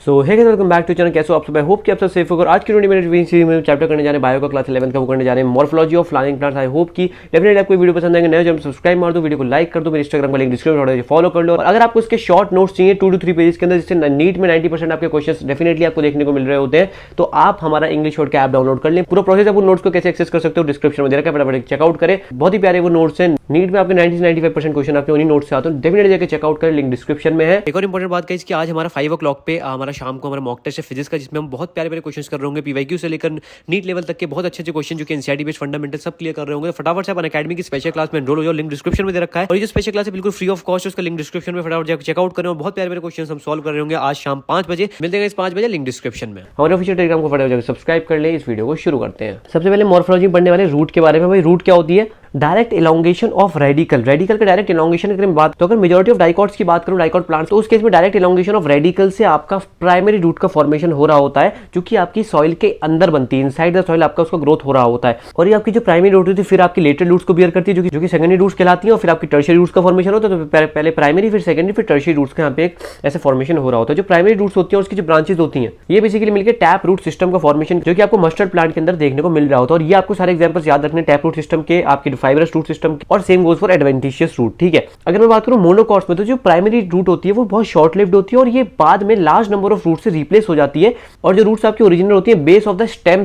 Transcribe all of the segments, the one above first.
So hey guys, welcome back to channel. कैसे हो आप सब? आई होप कि आप सब सेफ होगा। आज की वीडियो में चैप्टर करने जा रहे हैं बायो का, क्लास 11 का वो करने जा रहे हैं morphology of flying plants. I hope कि डेफिनेटली आपको वीडियो पसंद आएंगे। नए चैनल सब्सक्राइब मार दो, वीडियो को लाइक कर दो, मेरे इंस्टाग्राम का लिंक डिस्क्रिप्शन में फॉलो कर लो। और अगर आपको इसके शॉर्ट नोट्स चाहिए 2 to 3 पेजेस के अंदर, जिससे नीट में 90% आपके क्वेश्चन डेफिनेटली आपको देखने को मिल रहे होते हैं, तो आप हमारा इंग्लिश वर्ड का ऐप डाउनलोड कर लें। पूरा प्रोसेस आप नोट्स को कैसे एक्सेस कर सकते हो डिस्क्रिप्शन में दे रखा है, फटाफट चेकआउट करें। बहुत ही प्यारे वो नोट्स हैं। नीट में आपके 90-95% क्वेश्चन आपके उन्हीं नोट्स से आते हैं, डेफिनेटली जाकर चेकआउट करें, लिंक डिस्क्रिप्शन में है। एक और इंपॉर्टेंट बात कही कि आज हमारा 5 o'clock पे हमारा शाम को हमारा मॉक टेस्ट है फिजिक्स का, जिसमें हम बहुत प्यारे प्यारे क्वेश्चंस कर रहे होंगे। पीवाईक्यू से लेकर नीट लेवल तक के बहुत अच्छे अच्छे क्वेश्चन जो कि एनसीईआरटी बेस्ड फंडामेंटल सब क्लियर कर रहे होंगे। फटाफट से अपन अकेडमी की स्पेशल क्लास में एनरोल हो जाओ, लिंक डिस्क्रिप्शन में दे रखा है। और ये जो स्पेशल क्लास है बिल्कुल फ्री ऑफ कॉस्ट है, उसका लिंक डिस्क्रिप्शन में फटाफट जाकर चेकआउट करें। और बहुत प्यारे प्यारे क्वेश्चन हम सॉल्व कर रहे होंगे आज शाम 5 बजे। मिलते हैं इस 5 बजे, लिंक डिस्क्रिप्शन में। हमारे ऑफिशियल टेलीग्राम को फटाफट जाकर सब्सक्राइब कर ले। इस वीडियो को शुरू करते हैं। सबसे पहले मॉर्फोलॉजी पढ़ने वाले रूट के बारे में। भाई रूट क्या होती है? Direct elongation of radical. Radical का डायरेक्ट इलोंगेशन की बात, तो अगर मेजॉरिटी ऑफ डाइकॉट्स की बात करूं, डाइकॉट प्लांट्स, तो उस केस में डायरेक्ट इलोंगेशन ऑफ रेडिकल से आपका प्राइमरी रूट का फॉर्मेशन हो रहा होता है, जो कि आपकी सॉइल के अंदर बनती है। इनसाइड द सॉइल आपका उसका ग्रोथ हो रहा होता है। और ये आपकी जो प्राइमरी रूट होती है फिर आपकी लेटरल रूट्स को बियर करती है, जो कि सेकेंडरी रूट्स कहलाती है। और फिर आपकी टर्शियरी रूट्स का फॉर्मेशन होता है। तो पहले प्राइमरी, फिर सेकेंडरी, फिर टर्शियरी रूट्स का यहाँ पे एक ऐसे फॉर्मेशन हो रहा होता है। जो प्राइमरी रूट्स होती है उसकी जो ब्रांचेस होती हैं, ये बेसिकली मिलकर टैप रूट सिस्टम का फॉर्मेशन, जो कि आपको मस्टर्ड प्लांट के अंदर देखने को मिल रहा होता है। और ये आपको सारे एग्जांपल्स याद रखने, टैप रूट सिस्टम के, आपके फाइबरस रूट सिस्टम, और same goes for adventitious root. ठीक है, अगर मैं बात करूं मोनोकॉट्स में, तो जो प्राइमरी रूट होती है वो बहुत शॉर्ट लिव्ड होती है और ये बाद में लार्ज नंबर ऑफ रूट से रिप्लेस हो जाती है। और जो रूट्स आपकी ओरिजिनल होती है बेस ऑफ द स्टेम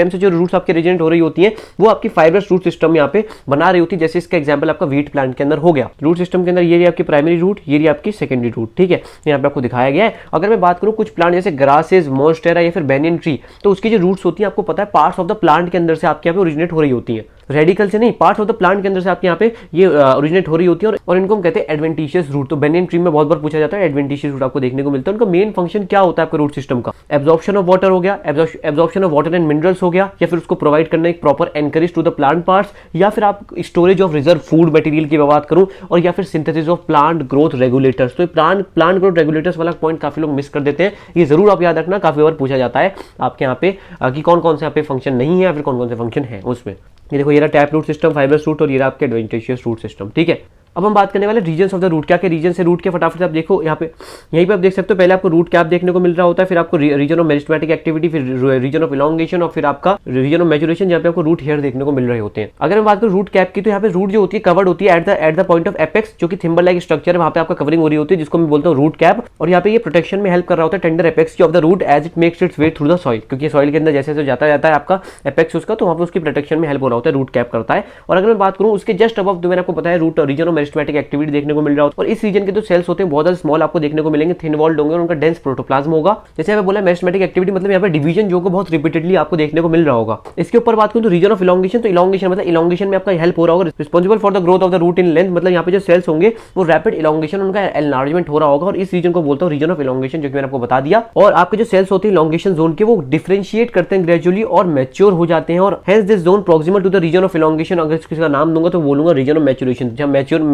से जो रूट्स आपके ओरिजिनेट हो रही होती है, वो आपकी फाइबरस रूट सिस्टम यहाँ पे बना रही होती है। जैसे इसका एग्जांपल आपका व्हीट प्लांट के अंदर हो गया। रूट सिस्टम के अंदर ये आपकी प्राइमरी रूट, ये आपकी सेकेंडरी रूट। ठीक है, यहाँ पे आपको दिखाया गया है। अगर मैं बात करूं कुछ प्लांट जैसे ग्रासेस, मॉन्स्टेरा या फिर बेनियन ट्री, तो उसकी जो रूट्स होती है आपको पता है पार्ट्स ऑफ द प्लांट के अंदर से आपके यहाँ पे ओरिजिनेट हो रही होती है। रेडिकल से नहीं, पार्ट्स ऑफ द प्लांट के अंदर से आपके यहाँ पे ये ओरिजिनेट हो रही होती है। और इनको हम कहते हैं एडवेंटिशियस रूट। तो बेनियन ट्री में बहुत बार पूछा जाता है, एडवेंटिशियस रूट आपको देखने को मिलता है। उनका मेन फंक्शन क्या होता है आपका रूट सिस्टम का? एब्जॉर्प्शन ऑफ वाटर हो गया, absorption of water and minerals हो गया, या फिर उसको प्रोवाइड करना एक proper anchorage to the plant parts, या फिर आप storage of reserve food material की बात करूं, और या फिर synthesis of plant growth regulators. तो प्लांट ग्रोथ रेगुलेटर्स वाला पॉइंट काफी लोग मिस कर देते हैं, ये जरूर आप याद रखना। काफी बार पूछा जाता है आपके यहाँ पे कि कौन कौन से यहाँ पे फंक्शन नहीं है या फिर कौन कौन से फंक्शन है उसमें। ये देखो, ये रहा tap root system, fibrous root, और ये रहा आपके एडवेंटिशियस रूट सिस्टम। ठीक है, अब हम बात करने वाले रीजन्स ऑफ द रूट। क्या क्या रीजन है रूट के? फटाफट आप देखो यहाँ पे, यहीं पे आप देख सकते हो। पहले आपको रूट कैप देखने को मिल रहा होता है, फिर आपको रीजन ऑफ मेरिस्टेमेटिक एक्टिविटी, फिर रीजन ऑफ इलोंगेशन, और फिर आपका रीजन ऑफ मैच्योरेशन, जहाँ पे आपको रूट हेयर देखने को मिल रहे होते हैं। अगर मैं बात करूँ रूट कैप की, तो यहाँ पे रूट जो होती है कवर्ड होती है at the point of apex, जो कि थिम्बल लाइक स्ट्रक्चर है, वहाँ पे आपका कवरिंग हो रही होती है, जिसको मैं बोलता हूँ रूट कैप। और यहाँ पे ये प्रोटेक्शन में हेल्प कर रहा होता है tender apex of the root as it makes its way through the soil, क्योंकि सॉइल के अंदर जैसे जैसे जाता है आपका एपेक्स उसका, तो वहाँ पे उसकी प्रोटेक्शन में हेल्प हो रहा होता है, रूट कैप करता है। और अगर मैं बात करूँ उसके जस्ट अबव, तो मैंने आपको बताया root region of meristematic activity देखने को मिल रहा होता है। और इस रीजन के जो सेल्स होते हैं बहुत ज्यादा स्मॉल आपको देखने को मिलेंगे, थिन वॉल्ड होंगे, और उनका डेंस प्रोटोप्लाज्म होगा। जैसे मैं बोला मेरिस्टेमेटिक एक्टिविटी मतलब यहाँ पे डिवीजन जो को बहुत रिपीटेडली आपको देखने को मिल रहा होगा। इसके ऊपर बात करूं तो रीजन ऑफ इलोंगेशन, तो इलोंगेशन मतलब इलोंगेशन में आपका हेल्प हो रहा होगा, responsible for the growth of the root in length, मतलब यहाँ पे जो सेल्स होंगे वो रैपिड इलोंगेशन, उनका एनलार्जमेंट हो रहा होगा। और इस रीजन को बोलता हूँ रीजन ऑफ इलोंगेशन, जो कि मैंने आपको बता दिया। और आपके जो सेल्स होते हैं इलोंगेशन जोन के, वो डिफरेंशिएट करते हैं ग्रेजुअली और मैच्योर हो जाते हैं। और hence this zone proximal to the region of elongation. अगर इसका नाम दूंगा तो बोलूंगा रीजन ऑफ मैच्योरेशन।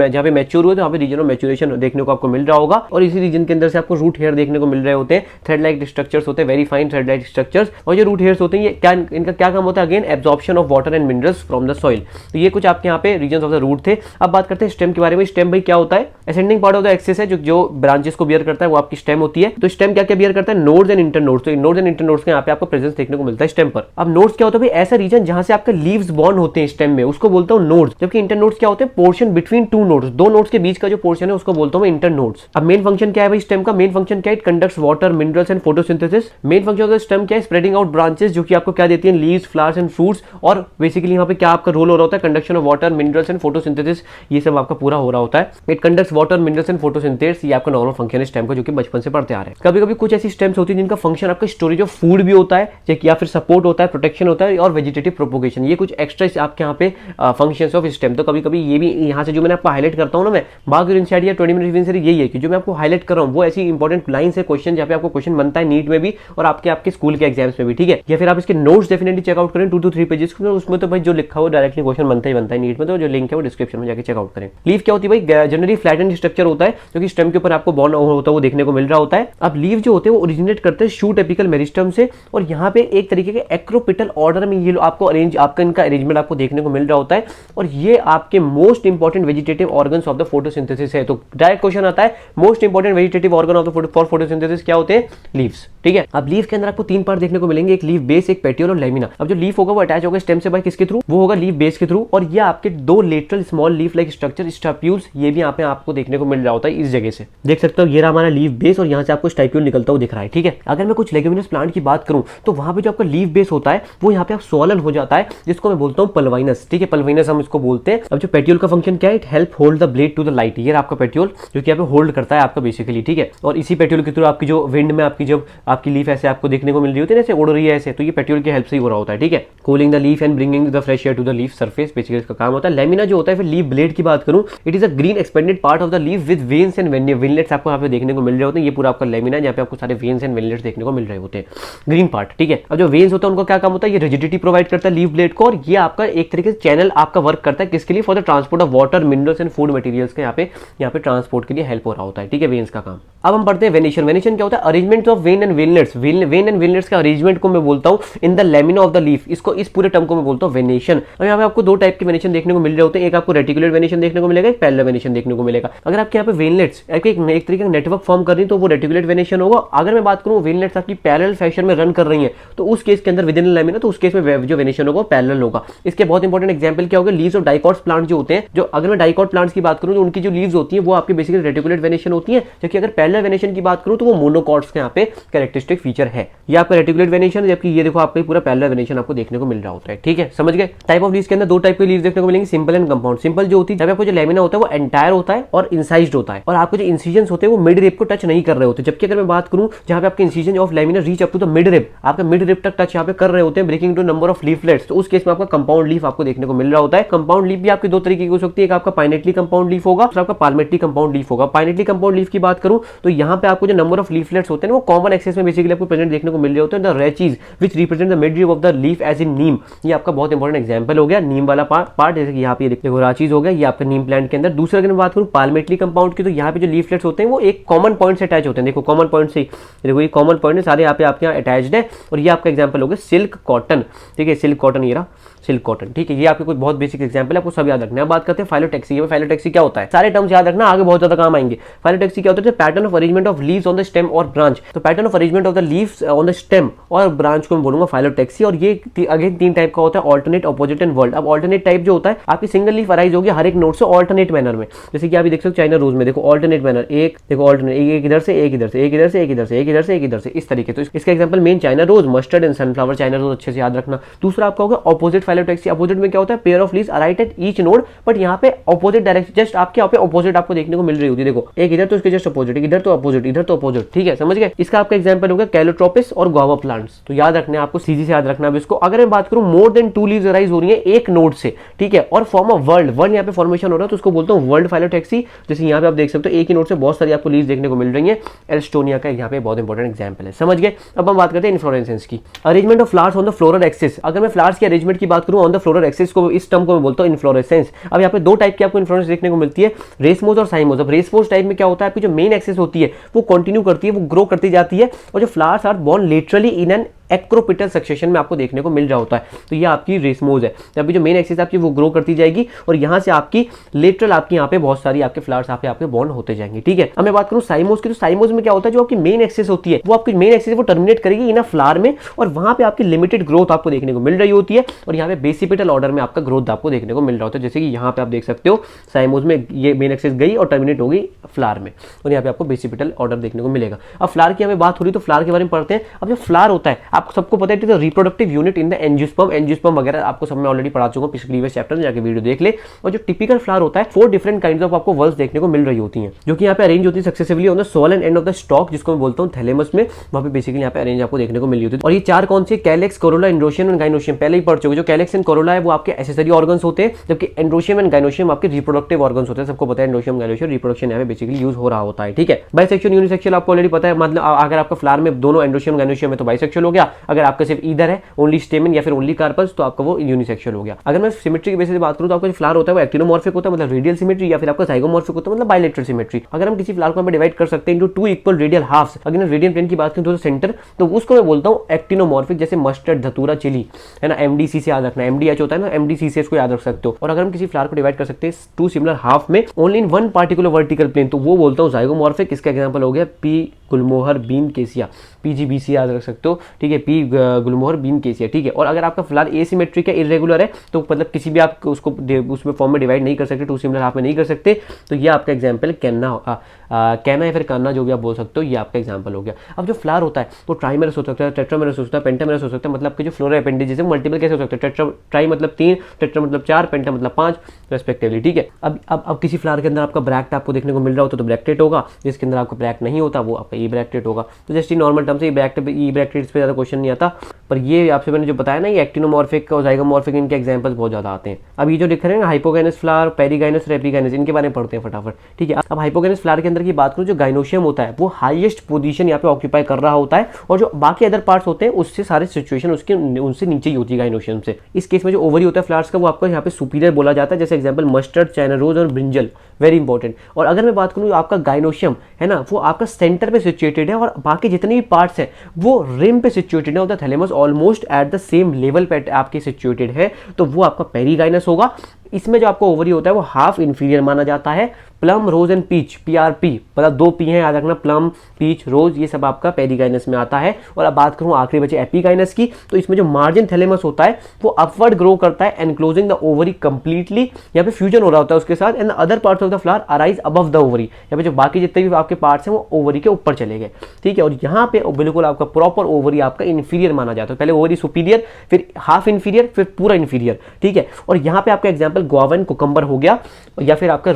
जहाँ पे मैच्योर हुए तो यहाँ पे रीजन ऑफ मैच्योरेशन देखने को आपको मिल रहा होगा। और इसी रीजन के अंदर से आपको रूट हेयर देखने को मिल रहे होते हैं, थ्रेड लाइक स्ट्रक्चर्स होते हैं, very fine thread like structures. और जो रूट हेयर्स होते हैं, ये क्या इनका क्या काम होता है? Again absorption of water and minerals from the soil. तो ये कुछ आपके यहाँ पे रीजन ऑफ द रूट थे। अब बात करते हैं स्टेम के बारे में। स्टेम भाई क्या होता है? Ascending part of the axis है, जो ब्रांचेस को बियर करता है वो आपकी स्टेम होती है। तो स्टेम क्या क्या बियर करता है? Nodes and internodes. तो नोड्स एंड इंटरनोड्स का यहाँ पे आपको प्रेजेंस देखने को मिलता है स्टेम पर। अब नोड्स क्या होता है? ऐसा रीजन जहां से आपका लीव्स बॉर्न होते हैं स्टेम में, उसको बोलता हूँ नोड्स। जबकि इंटरनोड्स क्या होते हैं? पोर्शन बिटवीन टू नोड्स, दो नोड्स के बीच का जो पोर्शन है उसको बोलता हूँ इंटरनोड्स। अब मेन फंक्शन क्या है भाई स्टेम का? मेन फंक्शन क्या है? It conducts water, minerals and photosynthesis. Main function of the stem क्या है? स्प्रेडिंग आउट ब्रांचेस, जो कि आपको क्या देती है? Leaves, flowers and fruits. और बेसिकली यहाँ पे क्या आपका रोल हो रहा होता है? Conduction of water, minerals and photosynthesis, ये सब आपका पूरा हो रहा होता है। It conducts water, minerals and photosynthesis, ये आपका नॉर्मल फंक्शन है स्टेम का, जो कि बचपन से पढ़ते आ रहे हैं। कभी कभी कुछ ऐसी स्टेम्स होती है जिनका फंक्शन आपका स्टोरेज ऑफ फूड भी होता है, या फिर सपोर्ट होता है, प्रोटेक्शन होता है, और वेजिटेटिव प्रोपोगेशन। ये कुछ एक्स्ट्रा आपके यहाँ पे फंक्शंस ऑफ स्टेम। तो कभी कभी ये भी यहाँ से जो मैंने आपको हाईलाइट करता हूँ ना, मैं बाकी इनसाइड या 20 मिनट यही है कि जो मैं आपको हाईलाइट कर रहा हूँ वो ऐसी इंपॉर्टेंट लाइंस है, क्वेश्चन जहाँ पे आपको क्वेश्चन बनता है नीट में भी और आपके स्कूल के एग्जाम्स में भी। ठीक है, या फिर आप इसके नोट्स डेफिनेटली चेकआउट करें 2 to 3 पेजेस, उसमें तो भाई जो लिखा हुआ डायरेक्टली क्वेश्चन बनता ही नीट में। तो जो लिंक है वो डिस्क्रिप्शन में जाकर चेकआउट करें। लीव क्या होती है भाई? जनरली फ्लैटेंड स्ट्रक्चर होता है, जो कि स्टेम के ऊपर आपको बॉर्न होता है वो देखने को मिल रहा होता है। अब लीव जो होते हैं वो ओरिजिनेट करते हैं शूट एपिकल मेरिस्टम से, और यहाँ पे एक तरीके के एक्रोपिटल ऑर्डर में ये आपको इनका अरेंजमेंट आपको देखने को मिल रहा होता है। और ये आपके most important vegetative vegetative organs of the photosynthesis है। तो डायरेक्ट क्वेश्चन आता है most important vegetative organ of the for photosynthesis क्या होते हैं? लीव्स। ठीक है, अब लीफ के अंदर आपको 3 पार्ट देखने को मिलेंगे, एक लीफ बेस, एक पेटियोल और लेमिना। अब जो लीफ होगा वो अटैच होगा स्टेम से बाय किसके थ्रू? वो होगा लीफ बेस के थ्रू। और ये आपके 2 lateral small leaf like structure stipules, ये भी यहाँ पे आपको देखने को मिल रहा होता है। इस जगह से देख सकते हो, ये रहा हमारा लीफ बेस और यहाँ से आपको स्टाप्यूल निकलता हुआ दिख रहा है। ठीक है, अगर मैं कुछ लेग्यूमिनस प्लांट की बात करूं तो वहां पे जो आपका लीफ बेस होता है वो यहाँ पे आप स्वॉलन हो जाता है, जिसको मैं बोलता हूँ पल्वाइनस। ठीक है, पल्वाइनस हम इसको बोलते हैं। अब जो पेटियोल का फंक्शन क्या है? It help hold the blade to the light. ये आपका पेटियोल जो कि यहाँ पे होल्ड करता है आपका बेसिकली। ठीक है, और इसी पेटियोल के थ्रू आपकी जो विंड में आपकी जब आपकी लीफ ऐसे आपको देखने को मिल रही होती है, ऐसे उड़ रही है ऐसे, तो ये पेटियोल की हेल्प से ही हो रहा होता है। ठीक है, cooling the leaf and bringing the fresh air to the leaf surface, basically इसका काम होता है। लेमिना जो होता है, फिर लीफ ब्लेड की बात करूं, it is a green expanded part of the leaf with veins and veinlets आपको यहाँ पे देखने को मिल रहे होते हैं। ये पूरा आपका लेमिना, यहाँ पे आपको सारे वेन्स एंड विनलेट्स देखने को मिल रहे होते हैं, ग्रीन पार्ट। ठीक है, अब जो वेन्स होता है उनका क्या काम होता है? ये रिजिडिटी प्रोवाइड करता है लीफ ब्लेड को, और ये आपका एक तरीके से चैनल आपका वर्क करता है किसके लिए? For the transport of water, minerals and food materials के यहाँ पे ट्रांसपोर्ट के लिए हेल्प हो रहा होता है। ठीक है, वेन्स का काम। अब हम पढ़ते हैं वेनेशन। वेनेशन क्या होता है? Arrangement of vein and veinlets. Vein and veinlets का अरेंजमेंट को मैं बोलता हूँ in the lamina of the leaf. इसको, इस पूरे टर्म को मैं बोलता हूँ वेनेशन। अब यहाँ पे आपको 2 टाइप के वेनेशन देखने को मिल रहे होते हैं, एक आपको रेटिकुलर वेनेशन देखने को मिलेगा, एक पैरेलल वेनेशन देखने को मिलेगा। अगर आपके यहाँ पे वेनलेट्स एक तरीके का नेटवर्क फॉर्म कर रही है तो वो रेटिकुलर वेनेशन होगा। अगर मैं बात करूँ वेनलेट्स आपकी पैरेलल फैशन में रन कर रही है तो उस केस के अंदर विद इन लेमिना, तो उस केस में जो वेनेशन होगा पैरेलल होगा। इसके बहुत इंपॉर्टेंट एग्जांपल क्या होगा? लीव्स ऑफ डाइकॉट्स प्लांट जो होते हैं, जो अगर मैं डाइकॉट प्लांट्स की बात करूँ तो उनकी जो लीव्स होती है वो आपकी बेसिकली रेटिकुलर वेनेशन होती है, जबकि अगर पैरेलल वेनेशन की बात करूँ तो वो मोनोकॉट्स के यहाँ पे कैरेक्टरिस्टिक फीचर है। ये आपका रेटिकुलर वेनेशन, जबकि ये देखो आपको पूरा पैरेलल वेनेशन आपको देखने को मिल रहा होता है। ठीक है, समझ गए? टाइप ऑफ लीव्स के अंदर 2 टाइप के लीव्स देखने को मिलेंगे, सिंपल एंड कंपाउंड। सिंपल जो होती है, जब आपको जो लेमिना होता है वो एंटायर होता है और इंसाइज्ड होता है, और आपको जो इंसिजन्स होते हैं वो मिड रिब को टच नहीं कर रहे होते। जबकि अगर मैं बात करूं जहां पे आपके incision of lamina reach up to the mid rib, आपका मिड रिब तक टच यहां पे कर रहे होते हैं, breaking to number of leaflets, तो उस केस में आपका कंपाउंड लीफ आपको देखने को मिल रहा होता है। कंपाउंड लीफ भी आपके 2 तरीके की हो सकती है, एक आपका पाइनेटली कंपाउंड लीफ होगा, दूसरा आपका पाल्मेटली कंपाउंड लीफ होगा। पाइनेटली कंपाउंड लीफ की बात करूं तो यहां पे आपको जो नंबर ऑफ लीफलेट्स होते हैं वो कॉमन एक्सेस में बेसिकली आपको प्रेजेंट देखने को मिल रहे होते हैं। The rachis which represent the mid rib of the leaf as in neem, ये आपका बहुत इंपॉर्टेंट एग्जांपल हो गया। नीम वाला पार्ट, जैसे कि यहाँ पे देखो राचीज हो गया, ये आपका नीम प्लांट के अंदर। दूसरा अगर मैं बात करूं पाल्मेटली कंपाउंड की, तो यहाँ पे जो लीफलेट्स होते हैं वो एक कॉमन पॉइंट से अटैच होते हैं। देखो कॉमन पॉइंट से, देखो ये कॉमन पॉइंट है, सारे यहाँ पे आपके यहाँ अटैच्ड है। और ये आपका एग्जांपल हो गया सिल्क कॉटन। ठीक है, सिल्क कॉटन, ये रहा सिल्क कॉटन। ठीक है, ये आपके कुछ बहुत बेसिक एग्जांपल है, आपको सब याद रखना है। बात करते हैं फाइलोटैक्सी। फाइलोटैक्सी क्या होता है? सारे टर्म्स याद रखना, आगे बहुत ज्यादा काम आएंगे। फाइलोटैक्सी क्या होता है? Pattern of arrangement of leaves on the stem और ब्रांच। तो pattern of arrangement of the leaves on the stem और ब्रांच को मैं बोलूंगा फाइलोटैक्सी। और ये अगेन 3 टाइप का होता है, ऑल्टरनेट, अपोजिट एंड वर्ल्ड। अब ऑल्टरनेट टाइप जो होता है, आपकी सिंगल लीफ अराइज होगी हर एक नोड से ऑल्टरनेट मैनर में, जैसे कि आप देख सकते हो चाइना रोज में, देखो ऑल्टरनेट मैनर, एक देखो ऑल्टरनेट, एक इधर से, एक इधर से, एक इधर से, एक इधर से, एक इधर से, एक इधर से, इस तरीके। तो इसका एग्जांपल मेन China rose, mustard and sunflower. China rose अच्छे से याद रखना। दूसरा आपका होगा ऑपोजिट फाइलोटैक्सी। अपोजिट में क्या होता है? Pair of leaves arise at each node, but यहाँ पे ऑपोजिट डायरेक्शन, जस्ट आपके यहाँ पे ऑपोजिट आपको देखने को मिल रही होती है। देखो एक इधर तो इसके जस्ट ऑपोजिट, इधर तो ऑपोजिट, इधर तो ऑपोजिट। ठीक है, समझ गए? इसका आपका एग्जांपल होगा कैलोट्रोपिस और गुआवा प्लांट्स। तो याद रखना है आपको, सीधी से याद रखना है इसको। अगर मैं बात करूं मोर देन 2 लीव्स अराइज हो रही है एक नोड से, ठीक है, और फॉर्म ऑफ वर्ल्ड यहाँ पे फॉर्मेशन हो रहा है, तो उसको बोलता हूं वर्ल्ड फाइलोटैक्सी। जैसे यहाँ पे आप देख सकते हो एक ही नोड से बहुत सारी आपको लीव्स देखने को मिल रही है। एल्स्टोनिया का यहाँ पे बहुत इंपॉर्टेंट एग्जांपल है, समझ गए? अब हम बात करते हैं इन्फ्लोरेसेंस की। Arrangement of flowers on the floral axis. अगर मैं फ्लावर्स की अरेंजमेंट की बात करूं ऑन द फ्लोरल एक्सिस को, इस टर्म को मैं बोलता हूं इन्फ्लोरेसेंस। अब यहाँ पे 2 टाइप की आपको इन्फ्लोरेसेंस देखने को मिलती है, रेसमोस और साइमोस। अब रेसमोस टाइप में क्या होता है? आपकी जो मेन एक्सिस होती है वो कंटिन्यू करती है, वो ग्रो करती जाती है, और जो flowers are borne literally in an acropetal succession में आपको देखने को मिल रहा होता है। तो ये आपकी रेसमोस है, जब जो मेन एक्सिस आपकी वो ग्रो करती जाएगी, और यहाँ से आपकी लेटरल आपकी यहाँ पे बहुत सारी आपके फ्लावर्स आपके बॉर्न होते जाएंगे। ठीक है, अब मैं बात करूँ साइमोस की, तो साइमोस में क्या होता है? जो आपकी मेन एक्सिस होती है वो आपकी मेन एक्सिस वो टर्मिनेट करेगी इन अ फ्लावर में, और वहां पे आपकी लिमिटेड ग्रोथ आपको देखने को मिल रही होती है, और यहाँ पे बेसिपिटल ऑर्डर में आपका ग्रोथ आपको देखने को मिल रहा होता है। जैसे कि यहाँ पे आप देख सकते हो साइमोस में ये मेन एक्सिस गई और टर्मिनेट हो गई फ्लावर में, और यहाँ पे आपको बेसिपिटल ऑर्डर देखने को मिलेगा। अब फ्लावर की हमें बात हो रही तो फ्लावर के बारे में पढ़ते हैं। अब जो फ्लावर होता है आपको सबको पता है reproductive unit in the angiosperm. Angiosperm वगैरह आपको सब मैं ऑलरेडी पढ़ा चुका हूं, प्रीवियस चैप्टर में जाके वीडियो देख ले। और जो टिपिकल फ्लावर होता है 4 डिफरेंट काइंड्स ऑफ आपको वर्ल्स देखने को मिल रही होती हैं, जो कि यहाँ पे अरेंज होती है successively on the sole and end of the stalk, जिसको मैं बोलता हूँ थैलेमस में। वहां पे बेसिकली यहाँ पे अरेंज आपको देखने को मिली होती है। और ये 4 कौन से? Calyx, Corolla, androecium and gynoecium. पहले ही पढ़ चुके। जो कैलेक्स एंड कोरोला है वो आपके एसेसरी ऑर्गन्स होते हैं, जबकि एंड्रोशियम एंड गाइनोशियम आपके रिप्रोडक्टिव ऑर्गन्स होते हैं। सबको पता है एंड्रोशियम गाइनोशियम रिप्रोडक्शन यहाँ पे बेसिकली यूज हो रहा होता है। ठीक है, बाइसेक्सुअल यूनिसेक्सुअल आपको ऑलरेडी पता है, मतलब अगर आपका फ्लावर में दोनों एंड्रोशियम गाइनोशियम है तो बाइसेक्सुअल हो गया, या अगर आपका सिर्फ इधर है ओनली स्टेमन या फिर ओनली कार्पस तो आपका वो यूनिसेक्सुअल हो गया। अगर मैं सिमेट्री की बेसिस से बात करूं तो आपका जो फ्लावर होता है वो एक्टिनोमॉर्फिक होता है मतलब रेडियल सिमेट्री, या फिर आपका जाइगोमॉर्फिक होता है मतलब बाइलेटरल सिमेट्री। अगर हम किसी फ्लावर को डिवाइड कर सकते हैं इनटू 2 इक्वल रेडियल हाफ्स, अगर रेडियल प्लेन की बात करें तो सेंटर, तो उसको मैं बोलता हूं एक्टिनोमॉर्फिक, जैसे मस्टर्ड, धतूरा, चिली है ना, एमडीसी से याद रखना, एमडीएच होता है ना, एमडीसी से इसको याद रख सकते हो। और अगर हम किसी फ्लावर को डिवाइड कर सकते हैं 2 सिमिलर हाफ में only in one particular vertical plane, तो वो बोलता हूं जाइगोमॉर्फिक। इसका एग्जांपल हो गया पी गुलमोहर बीन केसिया, पीजीबीसी याद रख सकते हो, ठीक है, पी गुलमोहर बीन केसिया, ठीक है। और अगर आपका फ्लावर एसिमेट्रिक है, इरेगुलर है, तो मतलब किसी भी आप उसको उसमें फॉर्म में डिवाइड नहीं कर सकते, 2 सिमिलर हाफ में नहीं कर सकते, तो ये आपका एग्जांपल कैना या फिर कान्ना जो भी आप बोल सकते हो, ये आपका एग्जांपल हो गया। अब जो फ्लावर होता है वो ट्राइमेरस हो सकता है, टेट्रामेरस हो सकता है, पेंटामेरस हो सकता है, मतलब कि जो फ्लोरल अपेंडेजेस है मल्टीपल कैसे हो सकते हैं, ट्राई मतलब 3, टेट्रा मतलब 4, पेंटा मतलब 5 रेस्पेक्टिवली, ठीक है। अब किसी फ्लावर के अंदर आपका ब्रैक्ट आपको देखने को मिल रहा होता तो ब्रैक्टेट होगा, जिसके अंदर आपका ब्रैक्ट नहीं होता वो आपका ई ब्रैक्टेट होगा। तो जस्ट नॉर्मल टर्म से ई ब्रैक्टेट पे ज्यादा क्वेश्चन नहीं आता, पर ये आपसे मैंने जो बताया ना, ये एक्टिनोमॉर्फिक और जाइगोमॉर्फिक इनके एग्जांपल्स बहुत ज्यादा आते हैं। अब ये जो लिख रहे हैं हाइपोगेनस फ्लावर, पेरीगाइनस, एपिगाइनस, इनके बारे में पढ़ते हैं फटाफट, ठीक है। अब हाइपोगेनस फ्लावर के अंदर की बात करूं, जो गाइनोशियम होता है वो हाईएस्ट पोजीशन यहाँ पे ऑक्यूपाई कर रहा होता है, और जो बाकी अदर पार्ट्स होते हैं उससे सारे सिचुएशन उसके उनसे नीचे ही होती है गाइनोशियम से। इस केस में जो ओवरी होता है फ्लावर्स का वो आपका यहाँ पे सुपीरियर बोला जाता है, जैसे एग्जांपल मस्टर्ड, चाइना रोज और ब्रिंजल, वेरी इंपॉर्टेंट। और अगर मैं बात करूं आपका गाइनोशियम है ना, वो आपका सेंटर पे सिचुएटेड है, और बाकी जितने भी पार्ट्स हैं वो रिम पे सिचुएटेड है, और the thalamus almost at the same level पे आपके सिचुएटेड है, तो वो आपका पेरीगाइनस होगा। इसमें जो आपका ओवरी होता है वो हाफ इंफीरियर माना जाता है। Plum, rose and peach, PRP, मतलब 2 पी हैं याद रखना, प्लम, पीच, रोज, ये सब आपका पेरीगाइनस में आता है। और अब बात करूं आखिरी बचे एपिगाइनस की, तो इसमें जो मार्जिन थैलेमस होता है वो अपवर्ड ग्रो करता है, एनक्लोजिंग द ओवरी कंप्लीटली, यहाँ पे फ्यूजन हो रहा होता है उसके साथ, and other parts of the flower arise above the ovary, यहाँ पे जो बाकी जितने भी आपके पार्ट्स हैं वो ओवरी के ऊपर चले गए, ठीक है। और यहाँ पे बिल्कुल आपका प्रॉपर ओवरी आपका इंफीरियर माना जाता है, पहले ओवरी सुपीरियर, फिर हाफ इंफीरियर, फिर पूरा इंफीरियर, ठीक है। और यहाँ पे आपका एग्जाम्पल गुआवन, कुकम्बर हो गया, या फिर आपका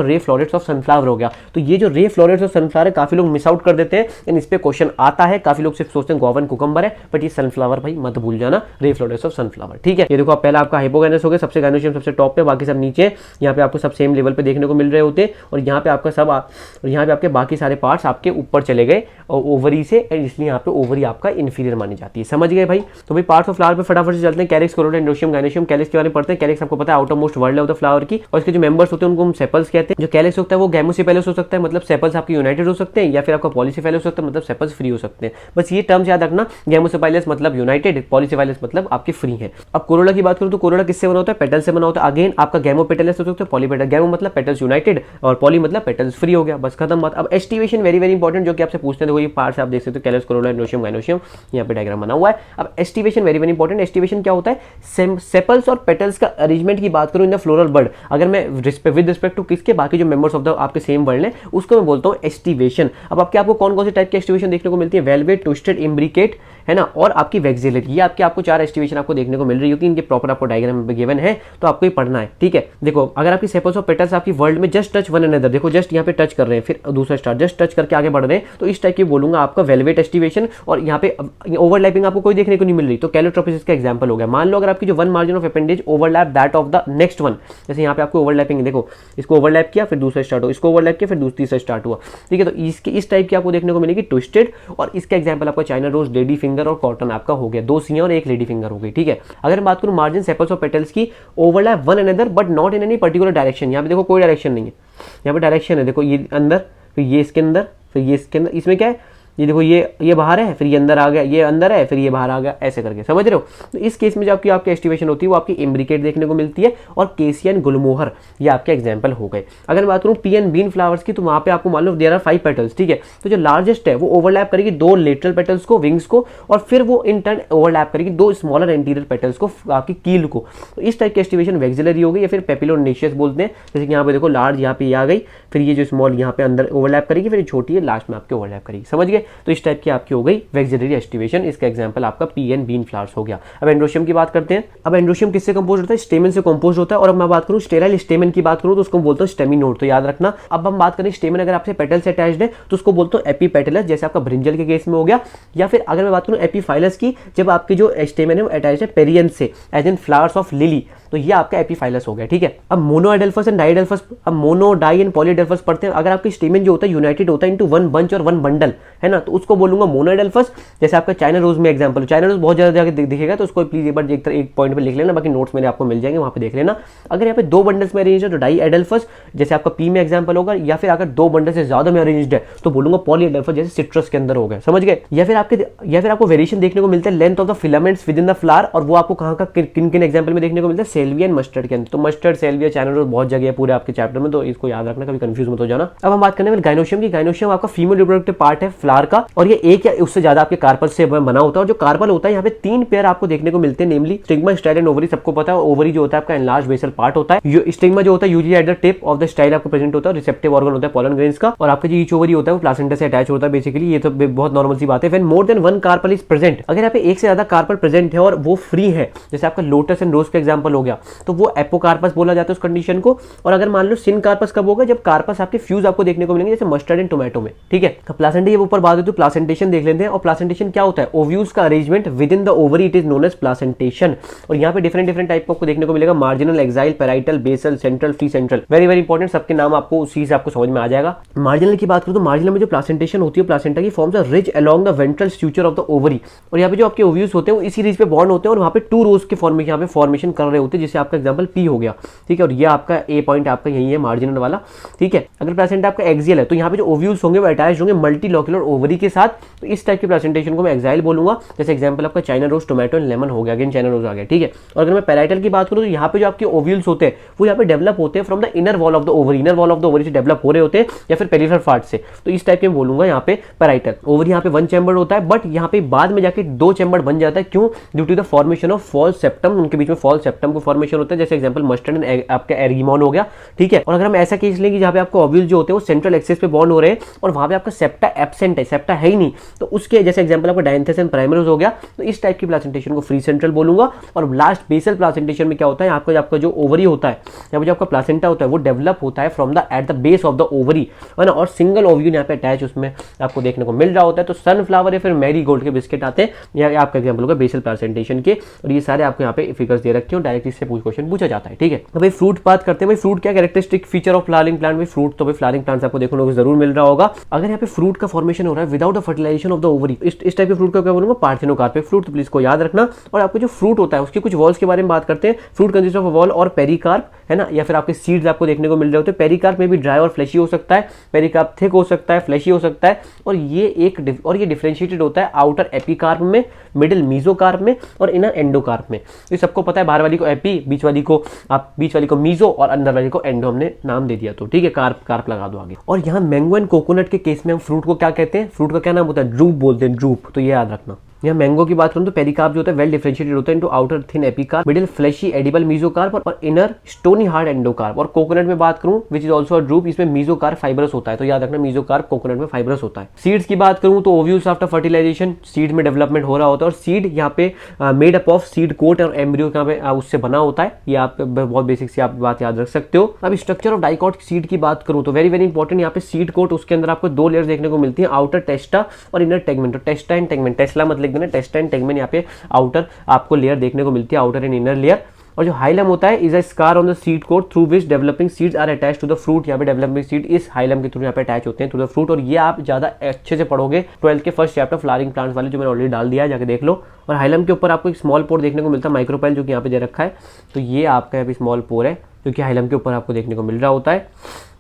रे फ्लोरेट्स ऑफ सनफ्लावर हो गया। तो ये जो रे फ्लोरेट्स ऑफ सनफ्लावर है काफी लोग मिस आउट कर देते हैं, इन इस पे क्वेश्चन आता है, काफी लोग सिर्फ सोचते हैं गुआवन कुकम्बर है, बट ये सनफ्लावर भाई मत भूल जाना, रे फ्लोरेट्स ऑफ सनफ्लावर, ठीक है। ये देखो पहला आपका हाइपोगेनस हो गया, सबसे गाइनोशियम सबसे टॉप पे, बाकी सब नीचे, यहाँ पे आपको सब सेम लेवल पे देखने को मिल रहे होते हैं, और यहाँ पे आपका सब यहाँ पे आपके बाकी सारे पार्ट्स आपके ऊपर चले गए और ओवरी से, इसलिए यहाँ पे ओवरी आपका इंफीरियर मानी जाती है। समझ गए भाई? तो भाई पार्ट्स ऑफ फ्लावर पे फटाफट से चलते हैं। Calyx, Corolla, androecium, gynoecium. Calyx के बारे में पढ़ते हैं। कैलिक्स आपको पता है outer most world of the flower की, और इसके जो मेंबर्स होते हैं उनको हम सेपल्स कहते हैं। जो कैलिक्स होता है वो गैमोसेफेलस हो सकता है, मतलब सेपल्स आपके यूनाइटेड हो सकते हैं, या फिर आपका पॉलीसेफेलस हो सकता है, मतलब सेपल्स फ्री हो सकते हैं। बस ये टर्म्स याद रखना, गैमोसेफेलस मतलब यूनाइटेड, पॉलीसेफेलस मतलब आपके फ्री है। अब कोरोला की बात करूं तो कोरोला किससे बना होता है? पेटल से बना होता है। अगेन आपका गैमोपेटलस हो सकता है, पॉलीपेटल। गैमो मतलब पेटल्स यूनाइटेड और पॉली मतलब पेटल्स फ्री हो गया, बस खत्म बात। अब एस्टिवेशन वेरी वेरी इंपॉर्टेंट, जो कि आपसे पूछते हैं, देखो ये पार्ट्स आप देख सकते हो, कैलिक्स, कोरोला, एंडोशियम, गाइनोशियम, यहाँ पे डायग्राम बना हुआ है। अब aestivation very very important. Aestivation क्या होता है? सेपल्स और पेटल्स का अरेंजमेंट की बात करूं इन द फ्लोरल बर्ड, अगर मैं विद रिस्पेक्ट टू किसके, बाकी जो मेंबर्स ऑफ द आपके सेम वर्ल्ड है, उसको मैं बोलता हूं एस्टिवेशन। अब आपको कौन कौन से टाइप की एस्टिवेशन देखने को मिलती है? वेलवेट, ट्विस्टेड, इम्ब्रिकेट, है ना, और आपकी वेक्सिलरी। ये आपको 4 एस्टिवेशन आपको देखने को मिल रही होगी, इनके प्रॉपर आपको डायग्राम में गिवन है, तो आपको ये पढ़ना है, ठीक है। देखो अगर आपकी सेपल्स और पेटल्स आपकी वर्ल्ड में जस्ट टच वन अनदर, देखो जस्ट यहाँ पे टच कर रहे हैं, फिर दूसरा स्टार जस्ट टच करके आगे बढ़ रहे हैं, तो इस टाइप की बोलूंगा आपका वेलवेट एस्टिवेशन। और यहाँ पे ओवरलैपिंग आपको कोई देखने को नहीं मिल रही, तो कैलोट्रोपिस का एग्जांपल हो गया। मान लो अगर आपकी जो one margin of appendage overlap that of the next one, जैसे यहाँ पे आपको ओवरलैपिंग, देखो इसको ओवरलैप किया, फिर दूसरा स्टार्ट हुआ, इसको ओवरलैप किया, फिर तीसरा स्टार्ट हुआ, ठीक है। तो इसके इस टाइप की आपको देखने को मिलेगी ट्विस्टेड, और इसका एग्जांपल आपका चाइना रोज, लेडी फिंगर और कॉटन आपका हो गया, 2 सियां और 1 लेडी फिंगर हो गई, ठीक है। अगर मैं बात करूं मार्जिन सेपल्स और पेटल्स की, overlap one another but not in any particular direction. यहाँ पे देखो कोई डायरेक्शन नहीं है, यहाँ पे डायरेक्शन है, देखो ये अंदर, फिर ये इसके अंदर, फिर ये इसके अंदर, इसमें क्या है, ये देखो ये बाहर है, फिर ये अंदर आ गया, ये अंदर है, फिर ये बाहर आ गया, ऐसे करके, समझ रहे हो। तो इस केस में जो आपकी एस्टिवेशन होती है वो आपकी इम्ब्रिकेट देखने को मिलती है, और केसियन, गुलमोहर, ये आपके एग्जांपल हो गए। अगर बात करूं पी एंड बीन फ्लावर्स की, तो वहां पे आपको मान लो देयर आर 5 पेटल्स, ठीक है। तो जो लार्जेस्ट है वो ओवरलैप करेगी 2 लेटरल पेटल्स को, विंग्स को, और फिर वो इन टर्न ओवरलैप करेगी 2 स्मॉलर एंटीरियर पेटल्स को, आपकी कील को। तो इस टाइप की एस्टिवेशन वेक्सिलरी हो गई, या फिर पेपिलोनेशियस बोलते हैं। जैसे कि यहाँ पे देखो लार्ज यहाँ पे आ गई, फिर ये जो स्मॉल यहाँ पे अंदर ओवरलैप करेगी, फिर छोटी है लास्ट में आपके ओवरलैप करेगी, समझ गए। तो इस टाइप की आपकी हो गई वेक्सिलरी एस्टिवेशन। इसका एग्जांपल आपका पी एंड बीन फ्लावर्स हो गया। अब एंड्रोशियम की बात करते हैं। अब एंड्रोशियम किससे कंपोज होता है? स्टेमन से कंपोज होता है। और अब मैं बात करूं स्टेराइल स्टेमन की बात करूं तो उसको बोलते हैं स्टेमिनोड, तो याद रखना। अब हम बात करें स्टेमन अगर आपसे पेटल से अटैच्ड है तो उसको बोलते हैं एपीपेटलस, जैसे आपका ब्रिंजल के केस में हो गया। या फिर अगर मैं बात करूं एपीफाइलस की, जब आपकी जो स्टेमन है वो अटैच्ड है पेरियन से, as in flowers of lily, तो ये आपका एपीफाइलस हो गया, ठीक है। अब मोनोएडेल्फस एंड डाइएडेल्फस, अब मोनो, डाई एंड पॉलीएडेल्फस पढ़ते हैं। अगर आपकी स्टेमन जो होता है यूनाइटेड होता है इनटू वन बंच और वन बंडल, है ना, तो उसको बोलूंगा मोनोएडेल्फस। जैसे आपका चाइना रोज में एग्जांपल, चाइना रोज बहुत ज्यादा जगह दिखेगा, तो उसको प्लीज एक बार एक पॉइंट पे लिख लेना, बाकी नोट्स मेरे आपको मिल जाएंगे, वहां पे देख लेना। अगर यहाँ पे 2 बंडल्स में अरेंज है तो डाइएडेल्फस, जैसे आपका पी में एग्जांपल होगा, या फिर अगर 2 बंडल से ज्यादा में अरेंज्ड है तो बोलूंगा पॉलीएडेल्फस, जैसे सिट्रस के अंदर हो गया, समझ गए। या फिर आपको वेरिएशन देखने को मिलता है length of the filaments with in the flower, और वो आपको कहां का किन किन एग्जांपल में देखने को मिलता है, सेल्विया एंड मस्टर्ड के अंदर। तो मस्टर्ड, सेल्विया, चाइना रोज बहुत जगह है पूरे आपके चैप्टर में, तो इसको याद रखना, कभी कंफ्यूज मत हो जाना। अब हम बात करने वाले गाइनोशियम की। गाइनोशियम आपका फीमेल रिप्रोडक्टिव पार्ट है फ्लावर का, और ये एक या उससे ज्यादा आपके कार्पल से बना होता है। और जो कार्पल होता है यहाँ पे 3 पेयर आपको देखने को मिलते हैं, नेमली स्टिग्मा, स्टाइल एंड ओवरी। सबको पता है ओवरी जो होता है आपका एनलार्ज बेसल पार्ट होता है। स्टिग्मा जो होता है usually at the tip of the style आपको प्रेजेंट होता है, रिसेप्टिव ऑर्गन होता है पोलन ग्रेन्स का। और आपका जो ईच ओवरी होता है वो प्लासेंटा से अटैच होता है बेसिकली, ये तो बहुत नॉर्मल सी बात है। When more than 1 carpel is present, अगर यहाँ पे एक से ज्यादा कार्पल प्रेजेंट है और वो फ्री है, जैसे आपका लोटस एंड रोज का एग्जांपल हो गया, तो वो एपोकार्पस बोला जाता है उस कंडीशन को। और अगर मान लो सिन कार्पस कब होगा, जब कार्पस आपके फ्यूज आपको देखने को मिलेंगे, जैसे मस्टर्ड एंड टोमेटो में, ठीक है। प्लासेंटा, ये ऊपर बात होती है, प्लासेंटेशन देख लेते हैं। और प्लासेंटेशन क्या होता है, ओव्यूल्स का arrangement within the ovary, it is known as placentation. और यहाँ पे डिफरेंट टाइप को आपको देखने को मिलेगा, marginal, axile, parietal, basal, central, free central. Very important, सबके नाम आपको उसी से आपको समझ में आ जाएगा। मार्जिनल की बात करूं तो मार्जिनल में जो प्लासेंटेशन होती है, प्लासेंटा की forms are ridge along the ventral structure of the ovary. और यहाँ पे जो आपके ओव्यूल्स होते हैं वो इसी रिज पे बॉन्ड होते हैं, और वहाँ पे 2 रोज के फॉर्मेशन यहाँ पे फॉर्मेशन कर रहे होते हैं, जिससे आपका एग्जांपल पी हो गया, ठीक है। और ये आपका ए पॉइंट आपका यही है मार्जिनल वाला, ठीक है। अगर प्लासेंटा आपका एक्सियल है तो यहाँ पे जो ओव्यूल्स होंगे वो अटैच होंगे मल्टीलोक्युलर ओवरी के साथ, तो इस टाइप के प्लासेंटेशन को मैं एक्साइल बोलूंगा। जैसे एग्जांपल आपका China rose, tomato and lemon हो गया, अगेन चाइना रोज आ गया, ठीक है। और अगर मैं पैराइटल की बात करूं तो यहाँ पे जो आपके ओव्यूल्स होते हैं वो यहाँ पे डेवलप होते हैं from the inner wall of the ovary, inner wall of the ovary से डेवलप हो रहे होते हैं, या फिर पेरिफेरल पार्ट से, तो इस टाइप के बोलूंगा यहाँ पे पैराइटल। ओवरी यहाँ पे 1 चैम्बर होता है, बट यहाँ पे बाद में जाके 2 चैम्बर बन जाता है, क्यों, due to the formation of false septum, उनके बीच में फॉल्स सेप्टम को फॉर्मेशन होता है, जैसे एग्जांपल मस्टर्ड एंड आपका एर्गिमॉन हो गया, ठीक है। और अगर हम ऐसा केस लेंगे जहाँ पे आपको ओव्यूल जो होते हैं वो सेंट्रल एक्सिस पे बॉन्ड हो रहे हैं और वहां पे आपका सेप्टा एब्सेंट है, सेप्टा है ही नहीं, तो उसके जैसे एग्जांपल आपका डायंथस एंड प्राइमरस हो गया, तो इस टाइप की प्लासेंटेशन को फ्री सेंट्रल बोलूंगा। और लास्ट बेसल प्लासेंटेशन में क्या होता है, आपका जो ओवरी होता है या जो आपका प्लासेंटा होता है वो डेवलप होता है from the at the base of the ovary, है ना, और सिंगल ओव्यूल यहाँ पे अटैच उसमें आपको देखने को मिल रहा होता है। तो सनफ्लावर या फिर मैरी गोल्ड के बिस्किट आते हैं, या आपका एग्जांपल होगा बेसल प्लासेंटेशन के। और ये सारे आपको यहाँ पे फिगर्स दे रखे हो, डायरेक्ट इससे क्वेश्चन पूछा जाता है, ठीक है। तो भाई फ्रूट बात करते हैं, भाई फ्रूट क्या characteristic feature of flowering plant, भाई फ्रूट तो भाई फ्लावरिंग प्लांट्स आपको देखने को जरूर मिल रहा होगा। अगर यहाँ पे फ्रूट का फॉर्मेशन हो रहा है without the fertilisation of the ovary, इस टाइप के फ्रूट का क्या बोलूंगा, पार्थिनोकार्पिक फ्रूट, तो प्लीज को याद रखना। और आपको जो फ्रूट होता है उसके कुछ वॉल्स के बारे में बात करते हैं। फ्रूट कंसिस्ट ऑफ वॉल और पेरिकार्प, है ना, या फिर आपके सीड्स आपको देखने को मिल रहे होते हैं। पेरिकार्प में भी ड्राई और फ्लैशी हो सकता है, पेरिकार्प थिक हो सकता है, फ्लैशी हो सकता है। और ये डिफरेंशिएटेड होता है आउटर एपिकार्प में, मिडिल मीजोकार्प में और इनर एंडोकार्प में। ये सबको पता है, बाहर वाली को एपी, बीच वाली को मीजो और अंदर वाली को एंडो, हमने नाम दे दिया, तो ठीक है, कार्प लगा दो आगे। और यहाँ मैंगो एंड कोकोनट के केस में हम फ्रूट को क्या कहते हैं, फ्रूट का क्या नाम होता है, ड्रूप बोलते हैं, ड्रूप, तो ये याद रखना। यहाँ मैंगो की बात करूं तो पेरिकार्प जो होता है वेल डिफरेंशिएटेड होता है into outer thin epicarp, middle fleshy edible mesocarp और इनर स्टोनी हार्ड एंडोकार्प। और कोकोनट में बात करूं which is also a drupe, इसमें मीजोकार्प फाइबरस होता है, तो याद रखना मीजोकार्प कोकोनट में फाइबरस होता है। सीड्स की बात करूं तो ओव्यूल्स आफ्टर फर्टिलाइजेशन, सीड में डेवलपमेंट हो रहा होता है, और सीड यहाँ पे made up of seed coat और एम्ब्रियो यहाँ पे उससे बना होता है। ये आप बहुत बेसिक सी आप बात याद रख सकते हो। अब स्ट्रक्चर ऑफ डाइकॉट सीड की बात करूं तो वेरी इंपॉर्टेंट, यहाँ पे सीड कोट, उसके अंदर आपको 2 लेयर्स देखने को मिलती है, आउटर टेस्टा और इनर टेगमेंट। तो टेस्टा एंड टेगमेंट, टेस्ला मत लिख देना, टेस्टा एंड टेगमेंट यहाँ पे आउटर आपको लेयर देखने को मिलती है, आउटर एंड इनर लेयर। और जो हाइलम होता है is a scar on the seed coat through which developing seeds are attach to the fruit. यहाँ पे डेवलपिंग सीड इस हाइलम के थ्रू यहाँ पे अटैच होते हैं टू द फ्रूट। और ये आप ज्यादा अच्छे से पढ़ोगे 12th के फर्स्ट चैप्टर फ्लावरिंग प्लांट्स वाले, जो मैंने ऑलरेडी डाल दिया है, जाके देख लो। और हाइलम के ऊपर आपको एक स्मॉल पोर देखने को मिलता है, माइक्रोपाइल, जो कि यहाँ पे दे रखा है, तो ये आपका यहाँ पे स्मॉल पोर है जो कि हाइलम के ऊपर आपको देखने को मिल रहा होता है।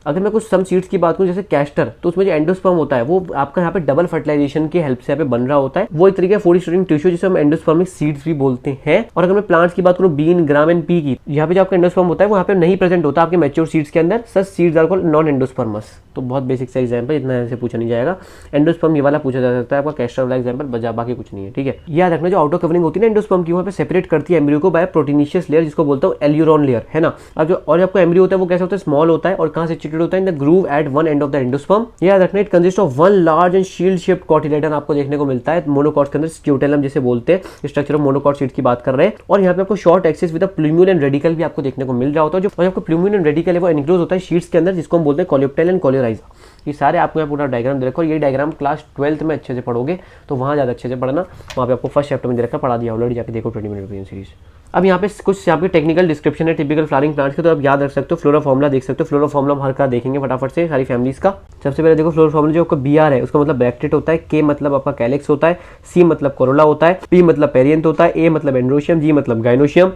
अगर मैं कुछ सम सीड्स की बात करूं जैसे कैस्टर, तो उसमें जो एंडोस्पर्म होता है वो आपका यहाँ पे डबल फर्टिलाइजेशन की हेल्प से यहाँ पे बन रहा होता है, वो एक तरीके का फोलिस्टोरिंग टिश्यू जिसे हम एंडोस्पर्मिक सीड्स भी बोलते हैं। और अगर मैं प्लांट्स की बात करूं बीन, ग्राम एंड पी की, यहाँ पे जो आपका एंडोस्पर्म होता है वो यहाँ पे नहीं प्रेजेंट होता आपके मैच्योर सीड्स के अंदर, such seeds are called non endospermous. तो बहुत बेसिक सा एग्जाम्पल, इतना ऐसे पूछा नहीं जाएगा। एंडोस्पर्म ये वाला पूछा जा सकता है, आपका कैस्टर वाला एग्जाम्पल, बजा बाकी कुछ नहीं है, ठीक है। याद रखना जो आउटर कवरिंग होती है ना एंडोस्पर्म की, वहाँ पे सेपरेट करती है एम्ब्रियो को बाय प्रोटीनिशियस लेयर, जिसको बोलता हूँ एल्यूरोन लेयर, है ना। अब जो और आपको एम्ब्रियो होता है वो कैसे होता है, स्मॉल होता है, और कहाँ से सिचुएटेड होता है, in the groove at one end of the endosperm. याद रखना it consist of one large and shield shaped cotyledon आपको देखने को मिलता है मोनोकॉट्स के अंदर, स्क्यूटेलम जिसे बोलते हैं। स्ट्रक्चर ऑफ मोनोकॉट सीड्स की बात कर रहे हैं। और यहाँ पे आपको short axis with plumule and radical भी आपको देखने को मिल रहा होता है। जो आपको प्लूम्यूल एंड रेडिकल है वो एनक्लोज होता है शीट्स के अंदर, जिसको हम बोलते हैं कोलेप्टाइल एंड कोलेराइजा। ये सारे आपको यहाँ पूरा डायग्राम दे रखा है। ये डायग्राम क्लास 12th में अच्छे से पढ़ोगे तो वहाँ ज़्यादा अच्छे से पढ़ना, वहाँ पे आपको फर्स्ट चैप्टर में दे रखा पढ़ा दिया ऑलरेडी, जाके देखो 20 मिनट रिवीजन सीरीज। अब यहाँ पे कुछ यहाँ पे टेक्निकल डिस्क्रिप्शन है टिपिकल फ्लावरिंग प्लांट्स के, तो आप याद रख सकते हो। फ्लोरा फॉर्मुला देख सकते हो, फ्लोरा फॉर्मुला हम हर का देखेंगे फटाफट से सारी फैमिलीज का। सबसे पहले देखो फ्लोरा फॉर्मुला जो आपका BR है उसका मतलब ब्रैक्टेट होता है, K मतलब आपका कैलेक्स होता है, C मतलब कोरोला होता है, P मतलब पेरियंथ होता है, A मतलब एंड्रोशियम, G मतलब गाइनोशियम,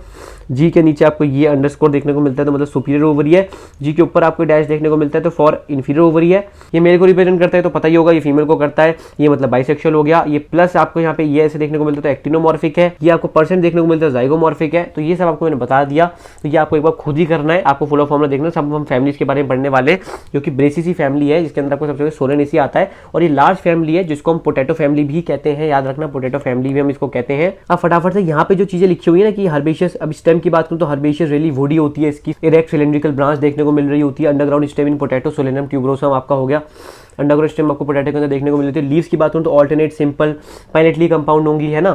G के नीचे आपको ये अंडरस्कोर देखने को मिलता है तो मतलब सुपीरियर ओवरी है, G के ऊपर आपको डैश देखने को मिलता है तो फॉर इंफीरियर ओवरी है। ये मेल को रिप्रेजेंट करता है तो पता ही होगा, ये फीमेल को करता है, ये मतलब बाइसेक्सुअल हो गया। ये प्लस आपको यहाँ पे ये ऐसे देखने को मिलता है तो एक्टिनोमॉर्फिक है, ये आपको परसेंट देखने को मिलता है जाइगोमॉर्फिक है। तो ये सब आपको मैंने बता दिया, तो ये आपको एक बार खुद ही करना है, आपको फुल फॉर्मुला देखना। सब हम फैमिलीज के बारे में पढ़ने वाले, जो कि ब्रेसिसी फैमिली है जिसके अंदर आपको सबसे पहले सोलेनेसी आता है, और ये लार्ज फैमिली है जिसको हम पोटैटो फैमिली भी कहते हैं, याद रखना पोटैटो फैमिली भी हम इसको कहते हैं। अब फटाफट से यहाँ पे जो चीजें लिखी हुई है ना कि हर्बेशियस, अब स्टेम की बात करूँ तो हर्बेशियस रेली वोडी होती है, इसकी इरेक्ट सिलेंड्रिकल ब्रांच देखने को मिल रही होती है। Underground stem in potato Solanum tuberosum आपका हो गया, अंडरग्राउंड स्टेम आपको पोटैटो के अंदर देखने को मिलती है। लीव्स की बात करूँ तो ऑल्टरनेट सिंपल पाइनेटली कंपाउंड होंगी, है ना।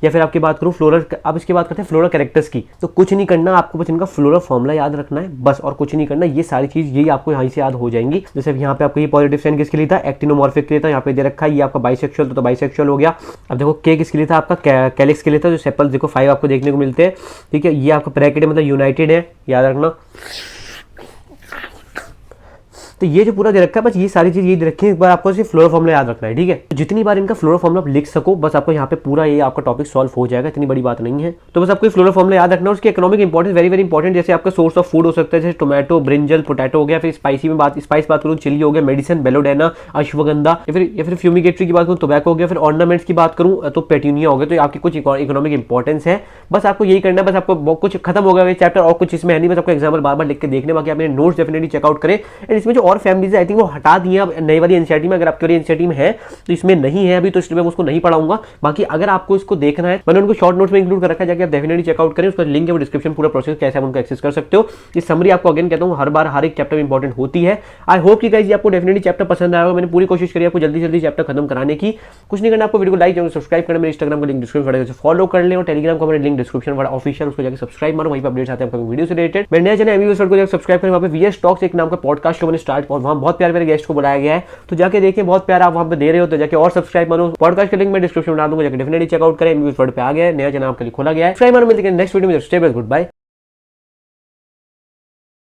या फिर आपकी बात करूँ फ्लोरल, अब इसकी बात करते हैं फ्लोरल कैरेक्टर्स की। तो कुछ नहीं करना, आपको बस इनका फ्लोरल फॉर्मुला याद रखना है बस, और कुछ नहीं करना। ये सारी चीज यही आपको यहाँ से याद हो जाएंगी। जैसे यहाँ पे आपको ये पॉजिटिव साइन किसके लिए था, एक्टिनोमॉर्फिक के लिए था, यहाँ पे दे रखा है। ये आपका बाइसेक्सुअल तो बाइसेक्सुअल हो गया। अब देखो K किसके लिए था, आपका कैलिक्स के लिए था, जो सेपल्स देखो 5 आपको देखने को मिलते हैं, ठीक है। ये आपका ब्रैकेट मतलब यूनाइटेड है, याद रखना। तो ये जो पूरा दे रखा है बस ये सारी चीज ये दे रखी है, एक बार आपको सिर्फ फ्लोरा फॉर्मुला याद रखना है, ठीक है। तो जितनी बार इनका फ्लोरा फॉर्मुला आप लिख सको बस आपको यहाँ पे पूरा ये आपका टॉपिक सॉल्व हो जाएगा, इतनी बड़ी बात नहीं है। तो बस आपको फ्लोरा फॉर्मुला याद रखना है। उसकी economic importance very very important, जैसे आपका सोर्स ऑफ फूड हो सकता है, जैसे टोमेटो, ब्रिंजल, पोटैटो हो गया। फिर स्पाइसी में बात, स्पाइस बात करूँ चिली हो गया, मेडिसिन बेलोडेना, अश्वगंधा, या फिर फ्यूमिगेटरी की बात करूँ टोबैको हो गया। फिर ऑर्नामेंट्स की बात करूँ तो पेट्यूनिया हो गया। तो आपकी कुछ इकोनॉमिक इंपॉर्टेंस है, बस आपको यही करना है। बस आपको कुछ खत्म हो गया चैप्टर, और कुछ इसमें है नहीं, बस आपको एग्जाम्पल बार बार लिख के देखने, बाकी आपने नोट्स डेफिनेटली चेकआउट करें। एंड इसमें जो और फैमिलीज आई थिंक वो हटा दी है नई वाली एनसीईआरटी में, अगर आपकी वाली एनसीईआरटी में है तो इसमें नहीं है अभी, तो इसलिए मैं उसको नहीं पढ़ाऊंगा। बाकी अगर आपको इसको देखना है, मैंने उनको शॉर्ट नोट्स में इंक्लूड कर रखा है, जाके आप डेफिनेटली चेकआउट करें, उसका लिंक है वो डिस्क्रिप्शन, पूरा प्रोसेस कैसे आप उनको एक्सेस कर सकते हो। ये समरी आपको अगेन कहता हूँ हर बार हर एक चैप्टर में इंपॉर्टेंट होती है। आई होप कि गाइस आपको डेफिनेटली चैप्टर पसंद आएगा। मैंने पूरी कोशिश करी आपको जल्दी जल्दी चैप्टर खत्म कराने की। कुछ नहीं करना, आपको वीडियो को लाइक और सब्सक्राइब करना, मेरे इंस्टाग्राम का लिंक डिस्क्रिप्शन से फॉलो कर ले, और टेलीग्राम का लिंक डिस्क्रिप्शन वाला ऑफिशियल, उसको जाकर सब्सक्राइब मारो, वहीं पर अपडेट्स आते हैं आपको वीडियो से रिलेटेड। मेरे नया चैनल एमवीएस को जाकर सब्सक्राइब करें, वहाँ पे वीएस टॉक्स एक नाम का पॉडकास्ट शो मैंने स्टार्ट, और वहाँ बहुत प्यारे गेस्ट को बुलाया गया है, तो जाके देखिए, बहुत प्यारा आप वहाँ पे दे रहे हो, तो जाके और सब्सक्राइब मारो। पॉडकास्ट का लिंक मैं डिस्क्रिप्शन में डाल दूंगा, जाके डेफिनेटली चेकआउट करें। एमवीएस वर्ड पे आ गया है, नया चैनल आपके लिए खोला गया है। सब्सक्राइब मारो, मिलते हैं नेक्स्ट वीडियो में। Stay well, good bye.